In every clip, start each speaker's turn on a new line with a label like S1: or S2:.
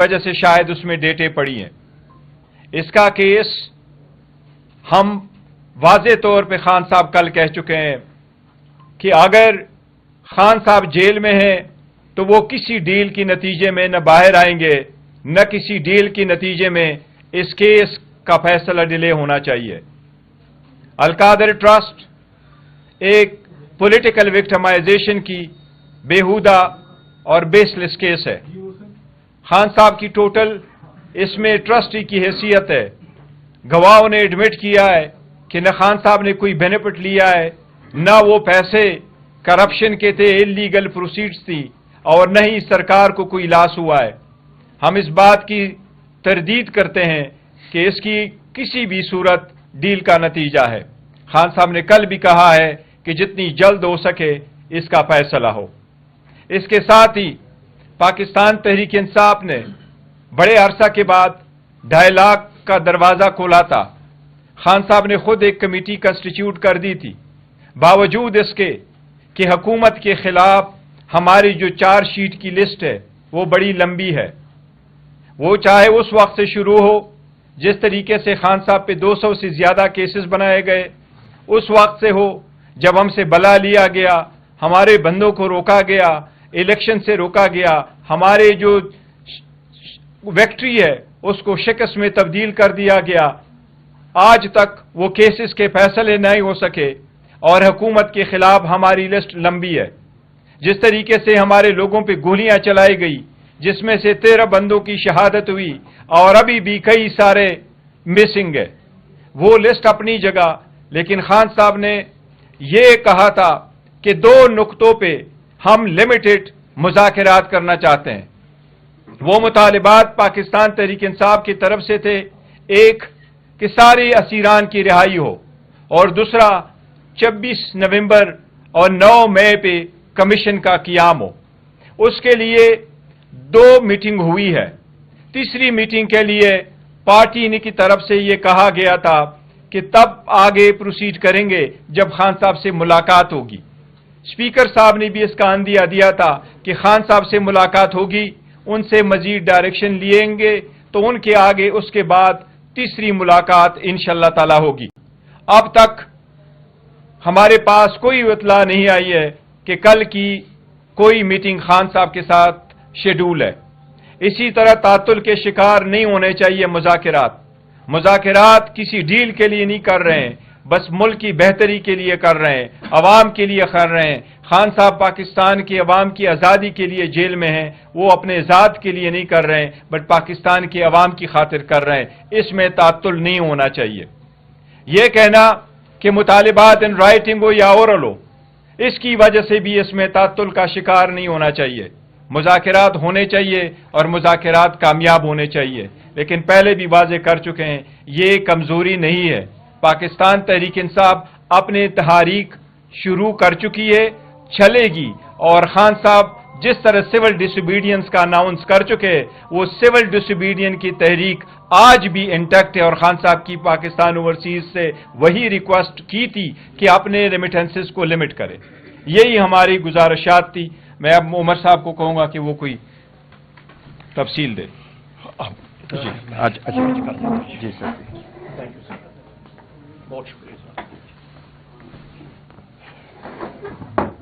S1: وجہ سے شاید اس میں ڈیٹے پڑی ہیں. اس کا کیس ہم واضح طور پہ خان صاحب کل کہہ چکے ہیں کہ اگر خان صاحب جیل میں ہیں تو وہ کسی ڈیل کی نتیجے میں نہ باہر آئیں گے، نہ کسی ڈیل کی نتیجے میں اس کیس کا فیصلہ ڈیلے ہونا چاہیے. القادر ٹرسٹ ایک پولیٹیکل وکٹمائزیشن کی بیہودہ اور بیس لیس کیس ہے. خان صاحب کی ٹوٹل اس میں ٹرسٹی کی حیثیت ہے. گواہوں نے ایڈمٹ کیا ہے کہ نہ خان صاحب نے کوئی بینیفٹ لیا ہے، نہ وہ پیسے کرپشن کے تھے، انلیگل پروسیڈز تھی، اور نہ ہی سرکار کو کوئی لاس ہوا ہے. ہم اس بات کی تردید کرتے ہیں کہ اس کی کسی بھی صورت ڈیل کا نتیجہ ہے. خان صاحب نے کل بھی کہا ہے کہ جتنی جلد ہو سکے اس کا فیصلہ ہو. اس کے ساتھ ہی پاکستان تحریک انصاف نے بڑے عرصہ کے بعد 2.5 لاکھ کا دروازہ کھولا تھا. خان صاحب نے خود ایک کمیٹی کنسٹیٹیوٹ کر دی تھی، باوجود اس کے کہ حکومت کے خلاف ہماری جو 4 شیٹ کی لسٹ ہے وہ بڑی لمبی ہے. وہ چاہے اس وقت سے شروع ہو جس طریقے سے خان صاحب پہ 200 سے زیادہ کیسز بنائے گئے، اس وقت سے ہو جب ہم سے بلا لیا گیا، ہمارے بندوں کو روکا گیا، الیکشن سے روکا گیا، ہمارے جو وکٹری ہے اس کو شکست میں تبدیل کر دیا گیا، آج تک وہ کیسز کے فیصلے نہیں ہو سکے اور حکومت کے خلاف ہماری لسٹ لمبی ہے. جس طریقے سے ہمارے لوگوں پہ گولیاں چلائی گئی، جس میں سے 13 بندوں کی شہادت ہوئی اور ابھی بھی کئی سارے مسنگ ہے، وہ لسٹ اپنی جگہ. لیکن خان صاحب نے یہ کہا تھا کہ 2 نقطوں پہ ہم لمیٹڈ مذاکرات کرنا چاہتے ہیں. وہ مطالبات پاکستان تحریک انصاف کی طرف سے تھے، ایک کہ سارے اسیران کی رہائی ہو، اور دوسرا 26 نومبر اور 9 مئی پہ کمیشن کا قیام ہو. اس کے لیے 2 میٹنگ ہوئی ہے. تیسری میٹنگ کے لیے پارٹی کی طرف سے یہ کہا گیا تھا کہ تب آگے پروسیڈ کریں گے جب خان صاحب سے ملاقات ہوگی. اسپیکر صاحب نے بھی اس کا اندیہ دیا تھا کہ خان صاحب سے ملاقات ہوگی، ان سے مزید ڈائریکشن لیں گے تو ان کے آگے اس کے بعد تیسری ملاقات انشاءاللہ تعالی ہوگی. اب تک ہمارے پاس کوئی اطلاع نہیں آئی ہے کہ کل کی کوئی میٹنگ خان صاحب کے ساتھ شیڈول ہے. اسی طرح تعطل کے شکار نہیں ہونے چاہیے مذاکرات. مذاکرات کسی ڈیل کے لیے نہیں کر رہے ہیں، بس ملک کی بہتری کے لیے کر رہے ہیں، عوام کے لیے کر رہے ہیں. خان صاحب پاکستان کی عوام کی آزادی کے لیے جیل میں ہیں، وہ اپنے ذات کے لیے نہیں کر رہے ہیں بٹ پاکستان کی عوام کی خاطر کر رہے ہیں. اس میں تعطل نہیں ہونا چاہیے. یہ کہنا کہ مطالبات ان رائٹنگ ہو یا اورل ہو، اس کی وجہ سے بھی اس میں تعطل کا شکار نہیں ہونا چاہیے. مذاکرات ہونے چاہیے اور مذاکرات کامیاب ہونے چاہیے. لیکن پہلے بھی واضح کر چکے ہیں یہ کمزوری نہیں ہے. پاکستان تحریک انصاف اپنے تحریک شروع کر چکی ہے، چلے گی. اور خان صاحب جس طرح سول ڈس اوبیڈینس کا اناؤنس کر چکے، وہ سول ڈس اوبیڈین کی تحریک آج بھی انٹیکٹ ہے. اور خان صاحب کی پاکستان اوورسیز سے وہی ریکویسٹ کی تھی کہ اپنے ریمیٹنسز کو لمٹ کرے. یہی ہماری گزارشات تھی. میں اب عمر صاحب کو کہوں گا کہ وہ کوئی تفصیل دے.
S2: جی سر.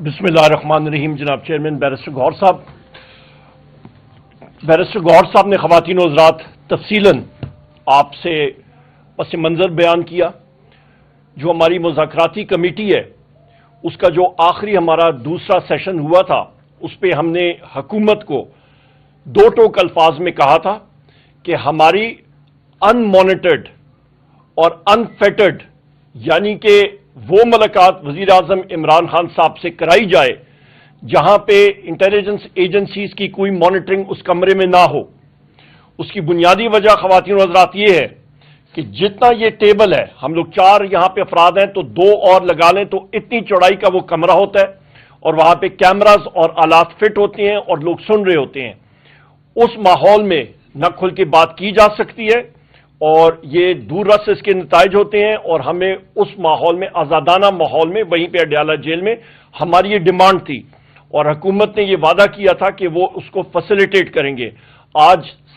S2: بسم اللہ الرحمن الرحیم. جناب چیئرمین بیرسٹر گوہر صاحب، نے خواتین و حضرات تفصیلاً آپ سے پس منظر بیان کیا. جو ہماری مذاکراتی کمیٹی ہے اس کا جو آخری ہمارا دوسرا سیشن ہوا تھا، اس پہ ہم نے حکومت کو 2 ٹوک الفاظ میں کہا تھا کہ ہماری ان مانیٹرڈ اور انفیٹرڈ، یعنی کہ وہ ملاقات وزیر اعظم عمران خان صاحب سے کرائی جائے جہاں پہ انٹیلیجنس ایجنسیز کی کوئی مانیٹرنگ اس کمرے میں نہ ہو. اس کی بنیادی وجہ خواتین و حضرات یہ ہے کہ جتنا یہ ٹیبل ہے، ہم لوگ 4 یہاں پہ افراد ہیں تو 2 اور لگا لیں تو اتنی چوڑائی کا وہ کمرہ ہوتا ہے، اور وہاں پہ کیمراز اور آلات فٹ ہوتے ہیں اور لوگ سن رہے ہوتے ہیں. اس ماحول میں نہ کھل کے بات کی جا سکتی ہے اور یہ دور رس اس کے نتائج ہوتے ہیں. اور ہمیں اس ماحول میں، آزادانہ ماحول میں، وہیں پہ اڈیالہ جیل میں ہماری یہ ڈیمانڈ تھی اور حکومت نے یہ وعدہ کیا تھا کہ وہ اس کو فیسیلیٹیٹ کریں گے. آج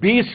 S2: 20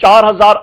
S2: 4000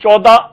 S2: 14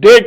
S2: 1.5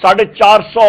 S2: 450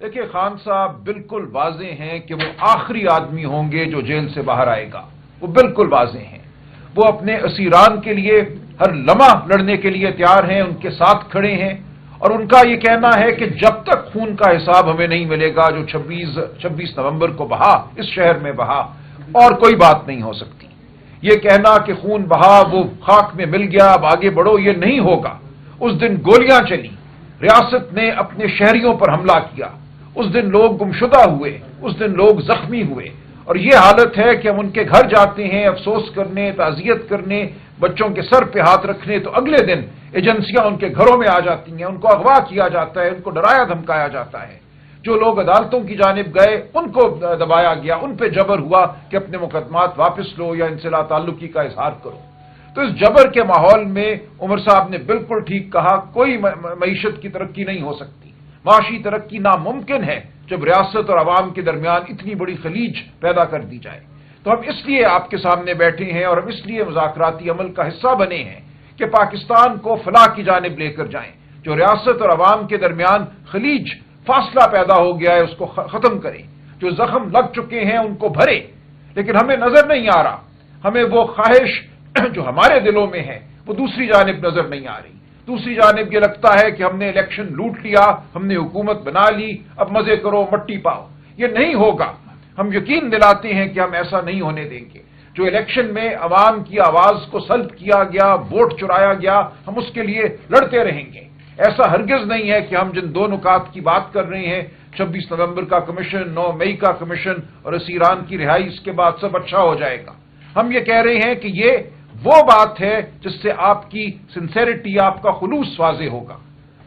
S3: دیکھیے خان صاحب بالکل واضح ہیں کہ وہ آخری آدمی ہوں گے جو جیل سے باہر آئے گا، وہ بالکل واضح ہیں۔ وہ اپنے اسیران کے لیے ہر لمحہ لڑنے کے لیے تیار ہیں، ان کے ساتھ کھڑے ہیں، اور ان کا یہ کہنا ہے کہ جب تک خون کا حساب ہمیں نہیں ملے گا جو 26 نومبر کو بہا اس شہر میں بہا، اور کوئی بات نہیں ہو سکتی۔ یہ کہنا کہ خون بہا وہ خاک میں مل گیا اب آگے بڑھو، یہ نہیں ہوگا۔ اس دن گولیاں چلی، ریاست نے اپنے شہریوں پر حملہ کیا، اس دن لوگ گمشدہ ہوئے، اس دن لوگ زخمی ہوئے، اور یہ حالت ہے کہ ہم ان کے گھر جاتے ہیں افسوس کرنے، تعزیت کرنے، بچوں کے سر پہ ہاتھ رکھنے، تو اگلے دن ایجنسیاں ان کے گھروں میں آ جاتی ہیں، ان کو اغوا کیا جاتا ہے، ان کو ڈرایا دھمکایا جاتا ہے۔ جو لوگ عدالتوں کی جانب گئے ان کو دبایا گیا، ان پہ جبر ہوا کہ اپنے مقدمات واپس لو یا ان سے لا تعلقی کا اظہار کرو۔ تو اس جبر کے ماحول میں عمر صاحب نے بالکل ٹھیک کہا، کوئی معیشت کی ترقی نہیں ہو سکتی، معاشی ترقی ناممکن ہے جب ریاست اور عوام کے درمیان اتنی بڑی خلیج پیدا کر دی جائے۔ تو ہم اس لیے آپ کے سامنے بیٹھے ہیں اور ہم اس لیے مذاکراتی عمل کا حصہ بنے ہیں کہ پاکستان کو فلاح کی جانب لے کر جائیں، جو ریاست اور عوام کے درمیان خلیج فاصلہ پیدا ہو گیا ہے اس کو ختم کریں، جو زخم لگ چکے ہیں ان کو بھرے۔ لیکن ہمیں نظر نہیں آ رہا، ہمیں وہ خواہش جو ہمارے دلوں میں ہے وہ دوسری جانب نظر نہیں آ رہی۔ دوسری جانب یہ لگتا ہے کہ ہم نے الیکشن لوٹ لیا، ہم نے حکومت بنا لی، اب مزے کرو مٹی پاؤ۔ یہ نہیں ہوگا، ہم یقین دلاتے ہیں کہ ہم ایسا نہیں ہونے دیں گے۔ جو الیکشن میں عوام کی آواز کو سلب کیا گیا، ووٹ چرایا گیا، ہم اس کے لیے لڑتے رہیں گے۔ ایسا ہرگز نہیں ہے کہ ہم جن دو نکات کی بات کر رہے ہیں، 26 نومبر کا کمیشن، 9 مئی کا کمیشن اور اسیران کی رہائی، اس کے بعد سب اچھا ہو جائے گا۔ ہم یہ کہہ رہے ہیں کہ یہ وہ بات ہے جس سے آپ کی سنسیریٹی، آپ کا خلوص واضح ہوگا۔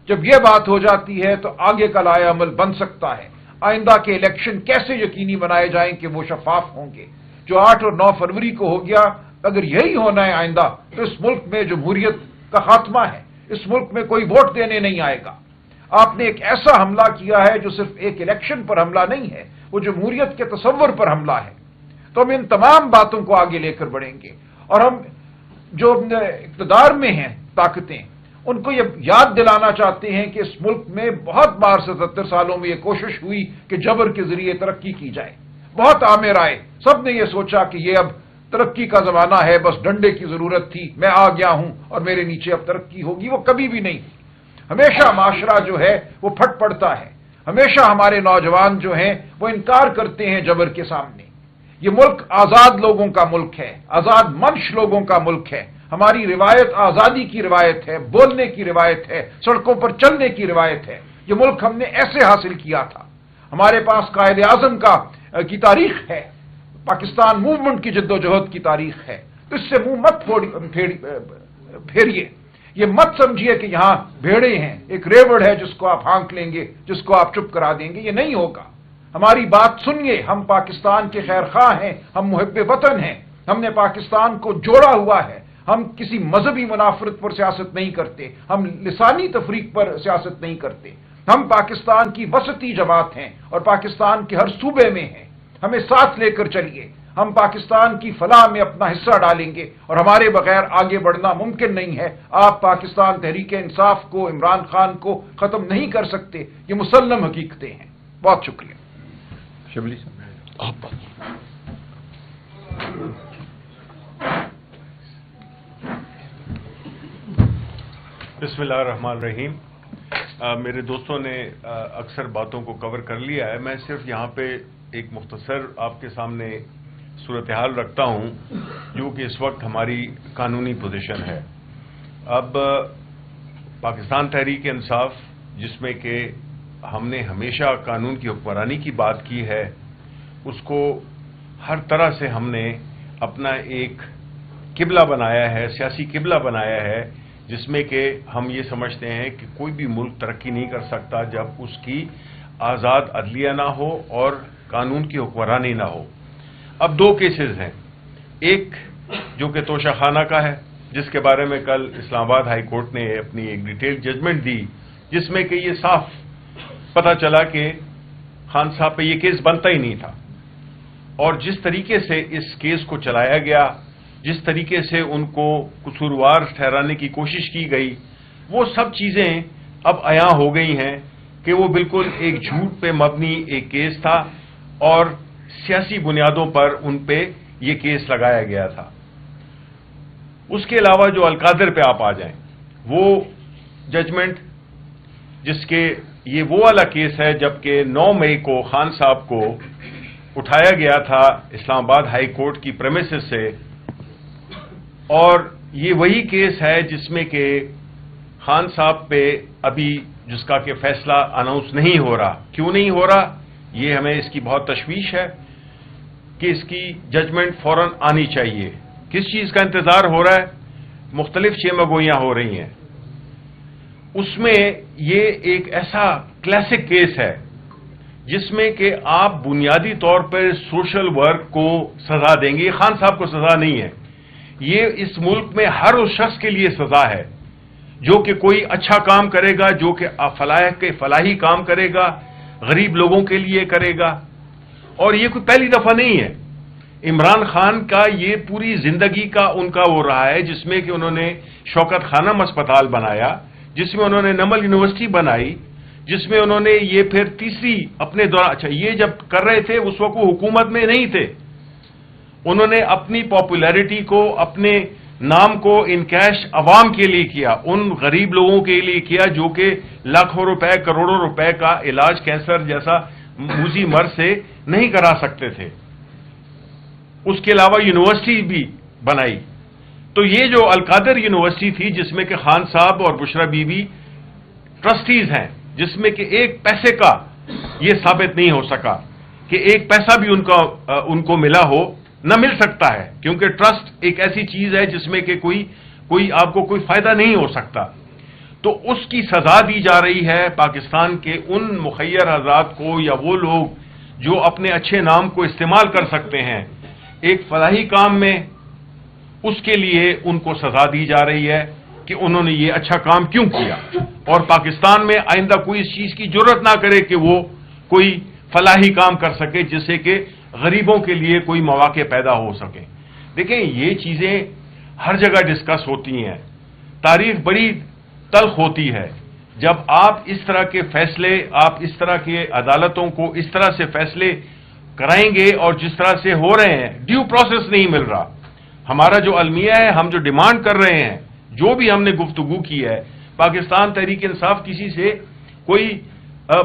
S3: جب یہ بات ہو جاتی ہے تو آگے کا لائحہ عمل بن سکتا ہے۔ آئندہ کے الیکشن کیسے یقینی بنائے جائیں کہ وہ شفاف ہوں گے۔ جو 8 اور 9 فروری کو ہو گیا، اگر یہی ہونا ہے آئندہ تو اس ملک میں جمہوریت کا خاتمہ ہے، اس ملک میں کوئی ووٹ دینے نہیں آئے گا۔ آپ نے ایک ایسا حملہ کیا ہے جو صرف ایک الیکشن پر حملہ نہیں ہے، وہ جمہوریت کے تصور پر حملہ ہے۔ تو ہم ان تمام باتوں کو آگے لے کر بڑھیں گے، اور ہم جو اقتدار میں ہیں طاقتیں، ان کو یہ یاد دلانا چاہتے ہیں کہ اس ملک میں بہت بار 77 سالوں میں یہ کوشش ہوئی کہ جبر کے ذریعے ترقی کی جائے، بہت آمر آئے، سب نے یہ سوچا کہ یہ اب ترقی کا زمانہ ہے، بس ڈنڈے کی ضرورت تھی، میں آ گیا ہوں اور میرے نیچے اب ترقی ہوگی۔ وہ کبھی بھی نہیں تھی۔ ہمیشہ معاشرہ جو ہے وہ پھٹ پڑتا ہے، ہمیشہ ہمارے نوجوان جو ہیں وہ انکار کرتے ہیں جبر کے سامنے۔ یہ ملک آزاد لوگوں کا ملک ہے، آزاد منش لوگوں کا ملک ہے۔ ہماری روایت آزادی کی روایت ہے، بولنے کی روایت ہے، سڑکوں پر چلنے کی روایت ہے۔ یہ ملک ہم نے ایسے حاصل کیا تھا۔ ہمارے پاس قائد اعظم کی تاریخ ہے، پاکستان موومنٹ کی جد و جہد کی تاریخ ہے۔ تو اس سے منہ مت پھیریے، یہ مت سمجھیے کہ یہاں بھیڑے ہیں، ایک ریوڑ ہے جس کو آپ ہانک لیں گے، جس کو آپ چپ کرا دیں گے، یہ نہیں ہوگا۔ ہماری بات سنیے، ہم پاکستان کے خیر خواہ ہیں، ہم محب وطن ہیں، ہم نے پاکستان کو جوڑا ہوا ہے، ہم کسی مذہبی منافرت پر سیاست نہیں کرتے، ہم لسانی تفریق پر سیاست نہیں کرتے، ہم پاکستان کی وسطی جماعت ہیں اور پاکستان کے ہر صوبے میں ہیں۔ ہمیں ساتھ لے کر چلیے، ہم پاکستان کی فلاح میں اپنا حصہ ڈالیں گے، اور ہمارے بغیر آگے بڑھنا ممکن نہیں ہے۔ آپ پاکستان تحریک انصاف کو، عمران خان کو ختم نہیں کر سکتے، یہ مسلم حقیقتیں ہیں۔ بہت شکریہ۔
S1: شبلی صاحب،
S4: بسم اللہ الرحمن الرحیم۔ میرے دوستوں نے اکثر باتوں کو کور کر لیا ہے، میں صرف یہاں پہ ایک مختصر آپ کے سامنے صورتحال رکھتا ہوں جو کہ اس وقت ہماری قانونی پوزیشن ہے۔ اب پاکستان تحریک انصاف، جس میں کہ ہم نے ہمیشہ قانون کی حکمرانی کی بات کی ہے، اس کو ہر طرح سے ہم نے اپنا ایک قبلہ بنایا ہے، سیاسی قبلہ بنایا ہے، جس میں کہ ہم یہ سمجھتے ہیں کہ کوئی بھی ملک ترقی نہیں کر سکتا جب اس کی آزاد عدلیہ نہ ہو اور قانون کی حکمرانی نہ ہو۔ اب 2 کیسز ہیں، ایک جو کہ توشہ خانہ کا ہے، جس کے بارے میں کل اسلام آباد ہائی کورٹ نے اپنی ایک ڈیٹیل ججمنٹ دی، جس میں کہ یہ صاف پتہ چلا کہ خان صاحب پہ یہ کیس بنتا ہی نہیں تھا، اور جس طریقے سے اس کیس کو چلایا گیا، جس طریقے سے ان کو قصوروار ٹھہرانے کی کوشش کی گئی، وہ سب چیزیں اب عیاں ہو گئی ہیں کہ وہ بالکل ایک جھوٹ پہ مبنی ایک کیس تھا اور سیاسی بنیادوں پر ان پہ یہ کیس لگایا گیا تھا۔ اس کے علاوہ جو القادر پہ آپ آ جائیں، وہ ججمنٹ جس کے یہ وہ والا کیس ہے جبکہ 9 مئی کو خان صاحب کو اٹھایا گیا تھا اسلام آباد ہائی کورٹ کی پریمیسز سے، اور یہ وہی کیس ہے جس میں کہ خان صاحب پہ ابھی جس کا کہ فیصلہ اناؤنس نہیں ہو رہا۔ کیوں نہیں ہو رہا؟ یہ ہمیں اس کی بہت تشویش ہے کہ اس کی ججمنٹ فوراً آنی چاہیے۔ کس چیز کا انتظار ہو رہا ہے؟ مختلف چیمگوئیاں ہو رہی ہیں۔ اس میں یہ ایک ایسا کلاسک کیس ہے جس میں کہ آپ بنیادی طور پر سوشل ورک کو سزا دیں گے۔ یہ خان صاحب کو سزا نہیں ہے، یہ اس ملک میں ہر اس شخص کے لیے سزا ہے جو کہ کوئی اچھا کام کرے گا، جو کہ فلاحی کام کرے گا، غریب لوگوں کے لیے کرے گا۔ اور یہ کوئی پہلی دفعہ نہیں ہے۔ عمران خان کا یہ پوری زندگی کا ان کا وہ رہا ہے جس میں کہ انہوں نے شوکت خانم اسپتال بنایا، جس میں انہوں نے نمل یونیورسٹی بنائی، جس میں انہوں نے یہ پھر تیسری اپنے دوران، اچھا یہ جب کر رہے تھے اس وقت وہ حکومت میں نہیں تھے، انہوں نے اپنی پاپولیرٹی کو، اپنے نام کو انکیش عوام کے لیے کیا، ان غریب لوگوں کے لیے کیا جو کہ لاکھوں روپے، کروڑوں روپے کا علاج کینسر جیسا موذی مرض سے نہیں کرا سکتے تھے۔ اس کے علاوہ یونیورسٹی بھی بنائی۔ تو یہ جو القادر یونیورسٹی تھی جس میں کہ خان صاحب اور بشرا بی بی ٹرسٹیز ہیں، جس میں کہ ایک پیسے کا یہ ثابت نہیں ہو سکا کہ ایک پیسہ بھی ان کو ملا ہو، نہ مل سکتا ہے، کیونکہ ٹرسٹ ایک ایسی چیز ہے جس میں کہ کوئی آپ کو کوئی فائدہ نہیں ہو سکتا۔ تو اس کی سزا دی جا رہی ہے پاکستان کے ان مخیر حضرات کو، یا وہ لوگ جو اپنے اچھے نام کو استعمال کر سکتے ہیں ایک فلاحی کام میں، اس کے لیے ان کو سزا دی جا رہی ہے کہ انہوں نے یہ اچھا کام کیوں کیا، اور پاکستان میں آئندہ کوئی اس چیز کی جرت نہ کرے کہ وہ کوئی فلاحی کام کر سکے جس سے کہ غریبوں کے لیے کوئی مواقع پیدا ہو سکے۔ دیکھیں یہ چیزیں ہر جگہ ڈسکس ہوتی ہیں، تاریخ بڑی تلخ ہوتی ہے جب آپ اس طرح کے فیصلے، آپ اس طرح کے عدالتوں کو اس طرح سے فیصلے کرائیں گے، اور جس طرح سے ہو رہے ہیں، ڈیو پروسیس نہیں مل رہا۔ ہمارا جو المیہ ہے، ہم جو ڈیمانڈ کر رہے ہیں، جو بھی ہم نے گفتگو کی ہے، پاکستان تحریک انصاف کسی سے کوئی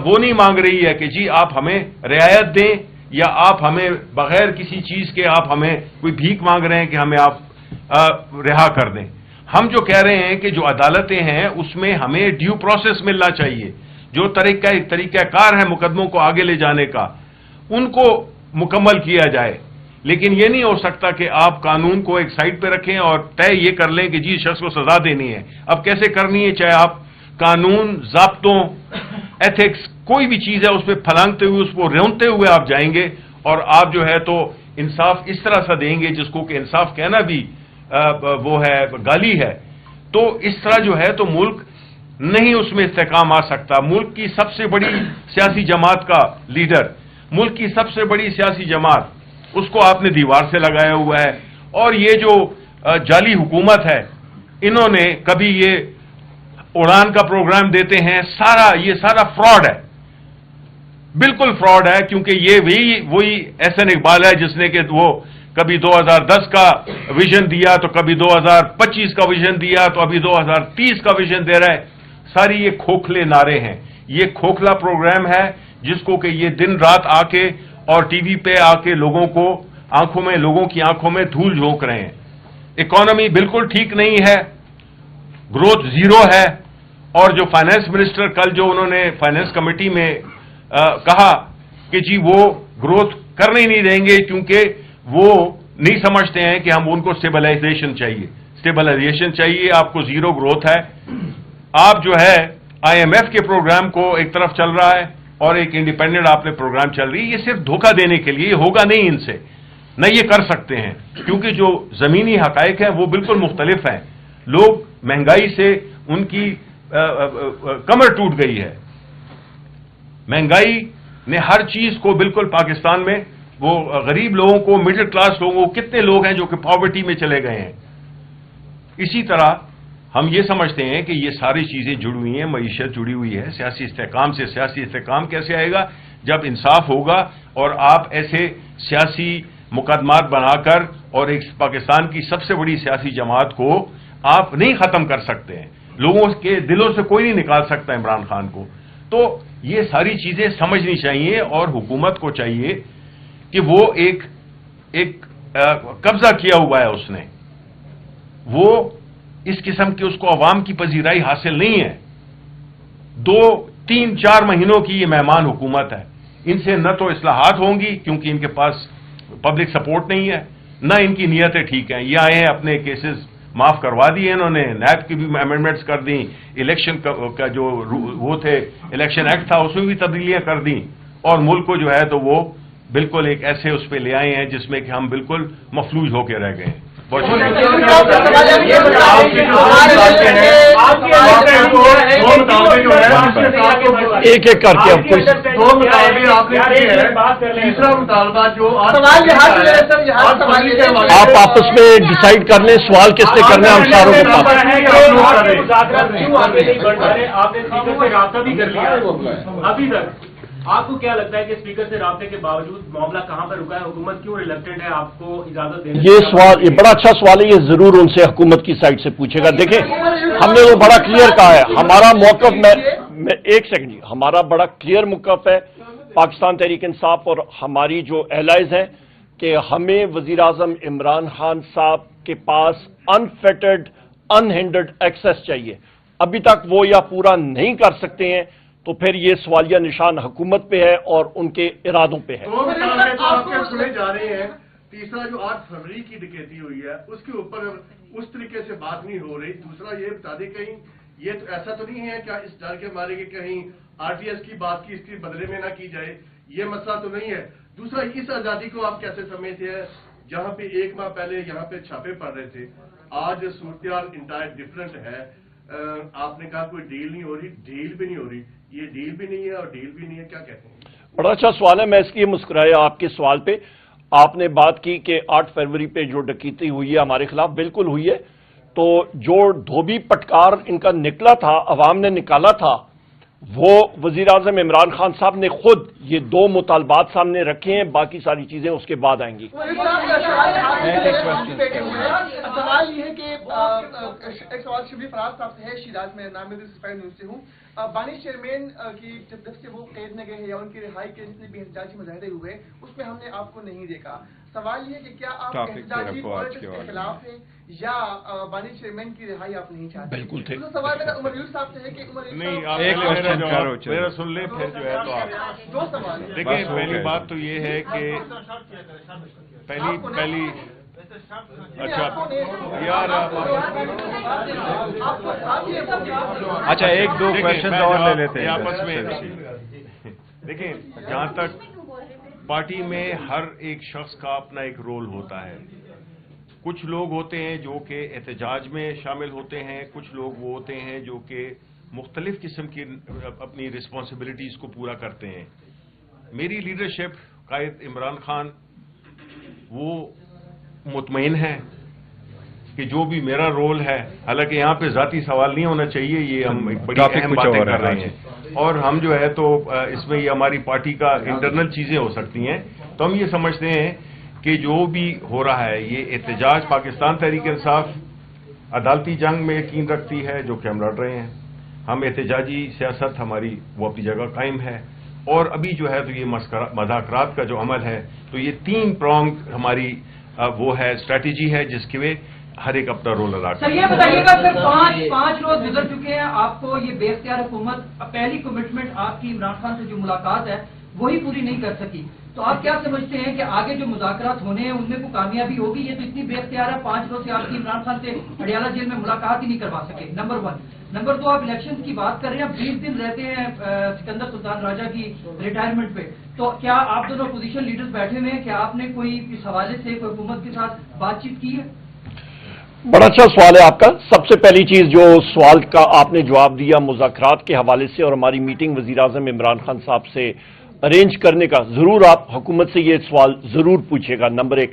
S4: وہ نہیں مانگ رہی ہے کہ جی آپ ہمیں رعایت دیں، یا آپ ہمیں بغیر کسی چیز کے آپ ہمیں کوئی بھیک مانگ رہے ہیں کہ ہمیں آپ رہا کر دیں۔ ہم جو کہہ رہے ہیں کہ جو عدالتیں ہیں اس میں ہمیں ڈیو پروسیس ملنا چاہیے، جو طریقہ کار ہے مقدموں کو آگے لے جانے کا، ان کو مکمل کیا جائے۔ لیکن یہ نہیں ہو سکتا کہ آپ قانون کو ایک سائڈ پہ رکھیں اور طے یہ کر لیں کہ جی شخص کو سزا دینی ہے۔ اب کیسے کرنی ہے؟ چاہے آپ قانون، ضابطوں، ایتھکس، کوئی بھی چیز ہے اس پہ پھلانگتے ہوئے، اس کو رونتے ہوئے آپ جائیں گے، اور آپ جو ہے تو انصاف اس طرح سے دیں گے جس کو کہ انصاف کہنا بھی وہ ہے گالی ہے۔ تو اس طرح جو ہے تو ملک نہیں اس میں استحکام آ سکتا۔ ملک کی سب سے بڑی سیاسی جماعت کا لیڈر، ملک کی سب سے بڑی سیاسی جماعت، اس کو آپ نے دیوار سے لگایا ہوا ہے۔ اور یہ جو جعلی حکومت ہے، انہوں نے کبھی یہ اڑان کا پروگرام دیتے ہیں، یہ سارا فراڈ ہے، بالکل فراڈ ہے، کیونکہ یہ وہی احسن اقبال ہے جس نے کہ وہ کبھی 2010 کا ویژن دیا، تو کبھی 2025 کا ویژن دیا، تو ابھی 2030 کا ویژن دے رہا ہے۔ ساری یہ کھوکھلے نعرے ہیں، یہ کھوکھلا پروگرام ہے جس کو کہ یہ دن رات آ کے اور ٹی وی پہ آ کے لوگوں کی آنکھوں میں دھول جھونک رہے ہیں۔ اکانومی بالکل ٹھیک نہیں ہے، گروتھ زیرو ہے، اور جو فائنانس منسٹر کل جو انہوں نے فائنانس کمیٹی میں کہا کہ جی وہ گروتھ کرنے ہی نہیں دیں گے کیونکہ وہ نہیں سمجھتے ہیں کہ ہم ان کو اسٹیبلائزیشن چاہیے، آپ کو زیرو گروتھ ہے۔ آپ جو ہے آئی ایم ایف کے پروگرام کو ایک طرف چل رہا ہے اور ایک انڈیپینڈنٹ آپ نے پروگرام چل رہی ہے، یہ صرف دھوکہ دینے کے لیے، یہ ہوگا نہیں ان سے، نہ یہ کر سکتے ہیں، کیونکہ جو زمینی حقائق ہیں وہ بالکل مختلف ہیں۔ لوگ مہنگائی سے ان کی کمر ٹوٹ گئی ہے، مہنگائی نے ہر چیز کو بالکل پاکستان میں، وہ غریب لوگوں کو، مڈل کلاس لوگوں کو، کتنے لوگ ہیں جو کہ پاورٹی میں چلے گئے ہیں۔ اسی طرح ہم یہ سمجھتے ہیں کہ یہ ساری چیزیں جڑی ہوئی ہیں، معیشت جڑی ہوئی ہے سیاسی استحکام سے۔ سیاسی استحکام کیسے آئے گا؟ جب انصاف ہوگا اور آپ ایسے سیاسی مقدمات بنا کر اور ایک پاکستان کی سب سے بڑی سیاسی جماعت کو آپ نہیں ختم کر سکتے ہیں، لوگوں کے دلوں سے کوئی نہیں نکال سکتا عمران خان کو۔ تو یہ ساری چیزیں سمجھنی چاہیے اور حکومت کو چاہیے کہ وہ ایک قبضہ کیا ہوا ہے اس نے، وہ اس قسم کی اس کو عوام کی پذیرائی حاصل نہیں ہے۔ 2 3 4 مہینوں کی یہ مہمان حکومت ہے، ان سے نہ تو اصلاحات ہوں گی کیونکہ ان کے پاس پبلک سپورٹ نہیں ہے، نہ ان کی نیتیں ٹھیک ہیں۔ یہ آئے ہیں اپنے کیسز معاف کروا دیے انہوں نے، نیب کی بھی امینڈمنٹس کر دیں، الیکشن کا جو وہ تھے الیکشن ایکٹ تھا اس میں بھی تبدیلیاں کر دیں، اور ملک کو جو ہے تو وہ بالکل ایک ایسے اس پہ لے آئے ہیں جس میں کہ ہم بالکل مفلوج ہو کے رہ گئے ہیں۔ بہت
S2: ایک ایک کر کے اب کوئی آپ آپس میں ڈیسائیڈ کر لیں سوال کس نے کرنا ہے، ہم ساروں کے
S5: پاس۔ آپ کو کیا لگتا ہے کہ اسپیکر سے رابطے کے باوجود معاملہ کہاں پر رکا ہے؟ حکومت کیوں ریلیکٹنٹ ہے آپ کو اجازت دینے؟
S2: یہ بڑا اچھا سوال ہے، یہ ضرور ان سے حکومت کی سائڈ سے پوچھے گا۔ دیکھیں ہم نے وہ بڑا کلیئر کہا ہے، ہمارا موقف میں ایک سیکنڈ جی، ہمارا بڑا کلیئر موقف ہے پاکستان تحریک انصاف اور ہماری جو ایلائز ہیں کہ ہمیں وزیر اعظم عمران خان صاحب کے پاس انفیٹرڈ انہینڈرڈ ایکسیس چاہیے۔ ابھی تک وہ یا پورا نہیں کر سکتے ہیں تو پھر یہ سوالیہ نشان حکومت پہ ہے اور ان کے ارادوں پہ ہے۔
S6: آپ کے سنے جا رہے ہیں تیسرا جو 8 فروری کی ڈکیتی ہوئی ہے اس کے اوپر اس طریقے سے بات نہیں ہو رہی۔ دوسرا یہ بتا دیں کہیں یہ تو ایسا تو نہیں ہے کیا اس ڈر کے مارے کہ کہیں RTS کی بات کی اس کے بدلے میں نہ کی جائے، یہ مسئلہ تو نہیں ہے۔ دوسرا اس آزادی کو آپ کیسے سمجھتے ہیں جہاں پہ 1 ماہ پہلے یہاں پہ چھاپے پڑ رہے تھے، آج صورتحال انٹائر ڈفرنٹ ہے۔ آپ نے کہا کوئی ڈیل نہیں ہو رہی، ڈیل بھی نہیں ہو رہی، یہ ڈیل بھی نہیں ہے اور ڈیل بھی نہیں ہے، کیا کہتے ہیں؟
S2: بڑا اچھا سوال ہے، میں اس لیے مسکرایا آپ کے سوال پہ۔ آپ نے بات کی کہ 8 فروری پہ جو ڈکیتی ہوئی ہے ہمارے خلاف، بالکل ہوئی ہے۔ تو جو دھوبی پٹکار ان کا نکلا تھا، عوام نے نکالا تھا، وہ وزیر اعظم عمران خان صاحب نے خود یہ 2 مطالبات سامنے رکھے ہیں، باقی ساری چیزیں اس کے بعد آئیں گی۔
S7: سوال یہ ہے کہ ایک سوال شبلی فراز صاحب سے ہے، شیراز میں نام نیوز سے ہوں۔ بانی چیئرمین کی جب سے وہ قید میں گئے ہیں یا ان کی رہائی کے جتنے بھی احتجاجی مظاہرے ہوئے اس میں ہم نے آپ کو نہیں دیکھا۔ سوال یہ کہ کیا آپ احتجاجی پالیٹکس کے خلاف ہیں یا بانی چیئرمین کی رہائی آپ نہیں چاہتے؟
S2: بالکل ٹھیک۔
S7: سوال میرا عمر یوسف صاحب سے ہے کہ عمر
S4: میرا سن لیں پھر جو ہے تو آپ
S7: 2 سوال ہیں۔
S4: دیکھیں، پہلی بات تو یہ ہے کہ پہلی اچھا یار
S1: اچھا 1-2 کویشچن اور لے لیتے ہیں
S4: آپس میں۔ دیکھیں جہاں تک پارٹی میں ہر ایک شخص کا اپنا ایک رول ہوتا ہے، کچھ لوگ ہوتے ہیں جو کہ احتجاج میں شامل ہوتے ہیں، کچھ لوگ وہ ہوتے ہیں جو کہ مختلف قسم کی اپنی رسپانسبلٹیز کو پورا کرتے ہیں۔ میری لیڈرشپ قائد عمران خان وہ مطمئن ہے کہ جو بھی میرا رول ہے، حالانکہ یہاں پہ ذاتی سوال نہیں ہونا چاہیے، یہ ہم ایک بڑی اہم باتیں کر رہے ہیں اور ہم جو ہے تو اس میں یہ ہماری پارٹی کا انٹرنل چیزیں ہو سکتی ہیں۔ تو ہم یہ سمجھتے ہیں کہ جو بھی ہو رہا ہے یہ احتجاج پاکستان تحریک انصاف عدالتی جنگ میں یقین رکھتی ہے جو کہ ہم لڑ رہے ہیں، ہم احتجاجی سیاست ہماری وہ اپنی جگہ قائم ہے، اور ابھی جو ہے تو یہ مذاکرات کا جو عمل ہے تو یہ 3 پرونگ ہماری وہ ہے اسٹریٹجی ہے جس کے ہر ایک اپنا رول ادا کرتا ہے۔
S8: سر یہ بتائیے گا سر 5 روز گزر چکے ہیں، آپ کو یہ بے اختیار حکومت پہلی کمٹمنٹ آپ کی عمران خان سے جو ملاقات ہے وہی پوری نہیں کر سکی، تو آپ کیا سمجھتے ہیں کہ آگے جو مذاکرات ہونے ہیں ان میں کوئی کامیابی ہوگی؟ یہ تو اتنی بے اختیار ہے، 5 روز سے آپ کی عمران خان سے ہریانہ جیل میں ملاقات ہی نہیں کروا سکے، نمبر 1۔ نمبر 2، آپ الیکشن کی بات کر رہے ہیں، 20 دن رہتے ہیں سکندر سلطان راجہ کی ریٹائرمنٹ پہ، تو کیا آپ دونوں اپوزیشن لیڈرز بیٹھے ہوئے ہیں کہ آپ نے کوئی اس حوالے سے کوئی حکومت کے ساتھ بات چیت کی ہے؟
S2: بڑا اچھا سوال ہے آپ کا۔ سب سے پہلی چیز جو سوال کا آپ نے جواب دیا مذاکرات کے حوالے سے اور ہماری میٹنگ وزیر اعظم عمران خان صاحب سے ارینج کرنے کا، ضرور آپ حکومت سے یہ سوال ضرور پوچھے گا، نمبر 1۔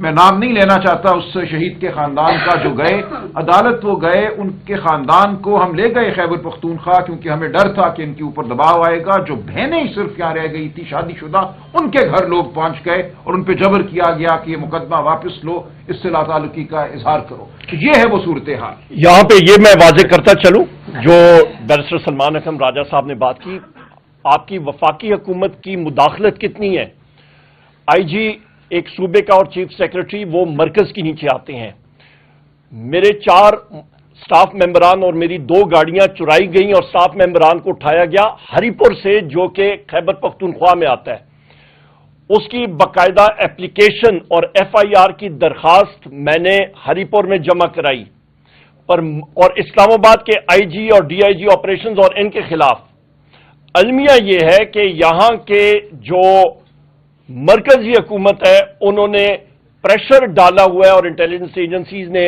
S3: میں نام نہیں لینا چاہتا اس شہید کے خاندان کا جو گئے عدالت، وہ گئے، ان کے خاندان کو ہم لے گئے خیبر پختونخوا کیونکہ ہمیں ڈر تھا کہ ان کے اوپر دباؤ آئے گا. جو بہنیں صرف یہاں رہ گئی تھی شادی شدہ، ان کے گھر لوگ پہنچ گئے اور ان پہ جبر کیا گیا کہ یہ مقدمہ واپس لو، اس سے لا تعلقی کا اظہار کرو. یہ ہے وہ صورتحال.
S2: یہاں پہ یہ میں واضح کرتا چلوں جو بیرسٹر سلمان اکرم راجہ صاحب نے بات کی، آپ کی وفاقی حکومت کی مداخلت کتنی ہے؟ آئی جی ایک صوبے کا اور چیف سیکرٹری وہ مرکز کے نیچے آتے ہیں. میرے 4 سٹاف ممبران اور میری 2 گاڑیاں چرائی گئیں اور سٹاف ممبران کو اٹھایا گیا ہری پور سے، جو کہ خیبر پختونخوا میں آتا ہے. اس کی باقاعدہ اپلیکیشن اور ایف آئی آر کی درخواست میں نے ہری پور میں جمع کرائی اور اسلام آباد کے آئی جی اور ڈی آئی جی آپریشنز اور ان کے خلاف. المیہ یہ ہے کہ یہاں کے جو مرکزی حکومت ہے انہوں نے پریشر ڈالا ہوا ہے اور انٹیلیجنس ایجنسیز نے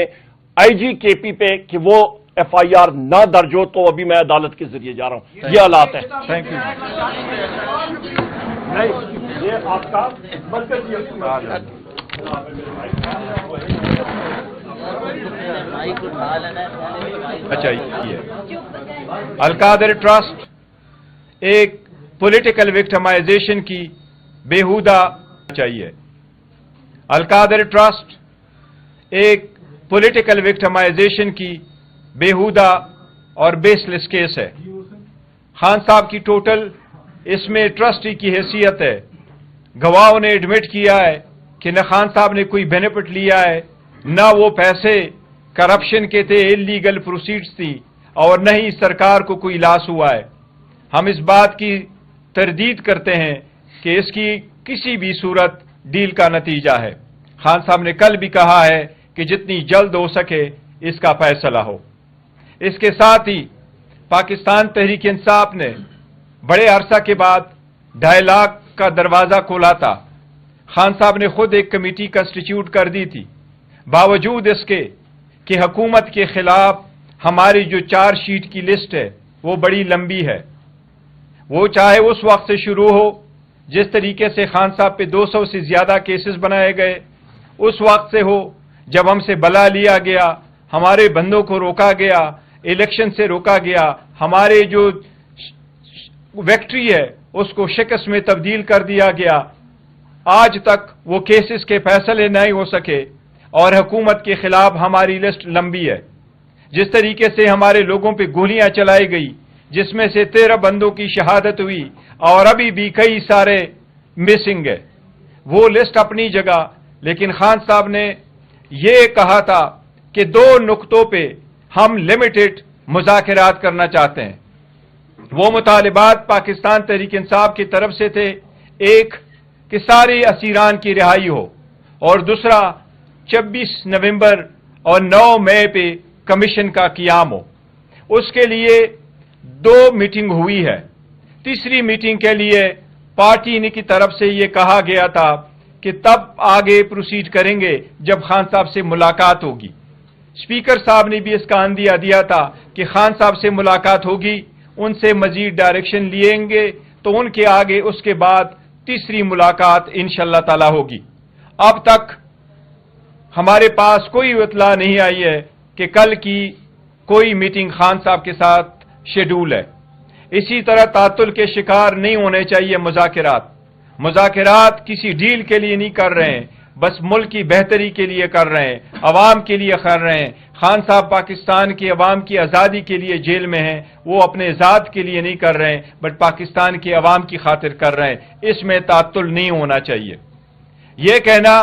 S2: آئی جی کے پی پہ کہ وہ ایف آئی آر نہ درج ہو. تو ابھی میں عدالت کے ذریعے جا رہا ہوں. یہ حالات ہیں.
S1: Thank you.
S2: نہیں، یہ آپ کا مرکزی
S1: اچھا، یہ القادر ٹرسٹ ایک پولیٹیکل وکٹمائزیشن کی بےہودہ چاہیے. القادر ٹرسٹ ایک پولیٹیکل وکٹمائزیشن کی بےہودہ اور بیس لیس کیس ہے. خان صاحب کی ٹوٹل اس میں ٹرسٹی کی حیثیت ہے. گواہوں نے ایڈمٹ کیا ہے کہ نہ خان صاحب نے کوئی بینیفٹ لیا ہے، نہ وہ پیسے کرپشن کے تھے، انلیگل پروسیڈز تھی، اور نہ ہی سرکار کو کوئی لاس ہوا ہے. ہم اس بات کی تردید کرتے ہیں کہ اس کی کسی بھی صورت ڈیل کا نتیجہ ہے. خان صاحب نے کل بھی کہا ہے کہ جتنی جلد ہو سکے اس کا فیصلہ ہو. اس کے ساتھ ہی پاکستان تحریک انصاف نے بڑے عرصہ کے بعد 2.5 لاکھ کا دروازہ کھولا تھا. خان صاحب نے خود ایک کمیٹی کنسٹیٹیوٹ کر دی تھی. باوجود اس کے کہ حکومت کے خلاف ہماری جو 4 شیٹ کی لسٹ ہے وہ بڑی لمبی ہے. وہ چاہے اس وقت سے شروع ہو جس طریقے سے خان صاحب پہ 200 سے زیادہ کیسز بنائے گئے، اس وقت سے ہو جب ہم سے بلا لیا گیا، ہمارے بندوں کو روکا گیا، الیکشن سے روکا گیا، ہمارے جو وکٹری ہے اس کو شکست میں تبدیل کر دیا گیا. آج تک وہ کیسز کے فیصلے نہیں ہو سکے اور حکومت کے خلاف ہماری لسٹ لمبی ہے. جس طریقے سے ہمارے لوگوں پہ گولیاں چلائی گئی، جس میں سے 13 بندوں کی شہادت ہوئی اور ابھی بھی کئی سارے مسنگ ہے، وہ لسٹ اپنی جگہ. لیکن خان صاحب نے یہ کہا تھا کہ 2 نقطوں پہ ہم لمیٹڈ مذاکرات کرنا چاہتے ہیں. وہ مطالبات پاکستان تحریک انصاف کی طرف سے تھے، ایک کہ سارے اسیران کی رہائی ہو، اور دوسرا 26 نومبر اور 9 مئی پہ کمیشن کا قیام ہو. اس کے لیے 2 میٹنگ ہوئی ہے. تیسری میٹنگ کے لیے پارٹی کی طرف سے یہ کہا گیا تھا کہ تب آگے پروسیڈ کریں گے جب خان صاحب سے ملاقات ہوگی. اسپیکر صاحب نے بھی اس کا اندیہ دیا تھا کہ خان صاحب سے ملاقات ہوگی، ان سے مزید ڈائریکشن لیں گے تو ان کے آگے اس کے بعد تیسری ملاقات انشاءاللہ تعالی ہوگی. اب تک ہمارے پاس کوئی اطلاع نہیں آئی ہے کہ کل کی کوئی میٹنگ خان صاحب کے ساتھ شیڈول ہے. اسی طرح تعطل کے شکار نہیں ہونے چاہیے مذاکرات. مذاکرات کسی ڈیل کے لیے نہیں کر رہے ہیں، بس ملک کی بہتری کے لیے کر رہے ہیں، عوام کے لیے کر رہے ہیں. خان صاحب پاکستان کی عوام کی آزادی کے لیے جیل میں ہیں، وہ اپنے ذات کے لیے نہیں کر رہے ہیں بٹ پاکستان کی عوام کی خاطر کر رہے ہیں. اس میں تعطل نہیں ہونا چاہیے. یہ کہنا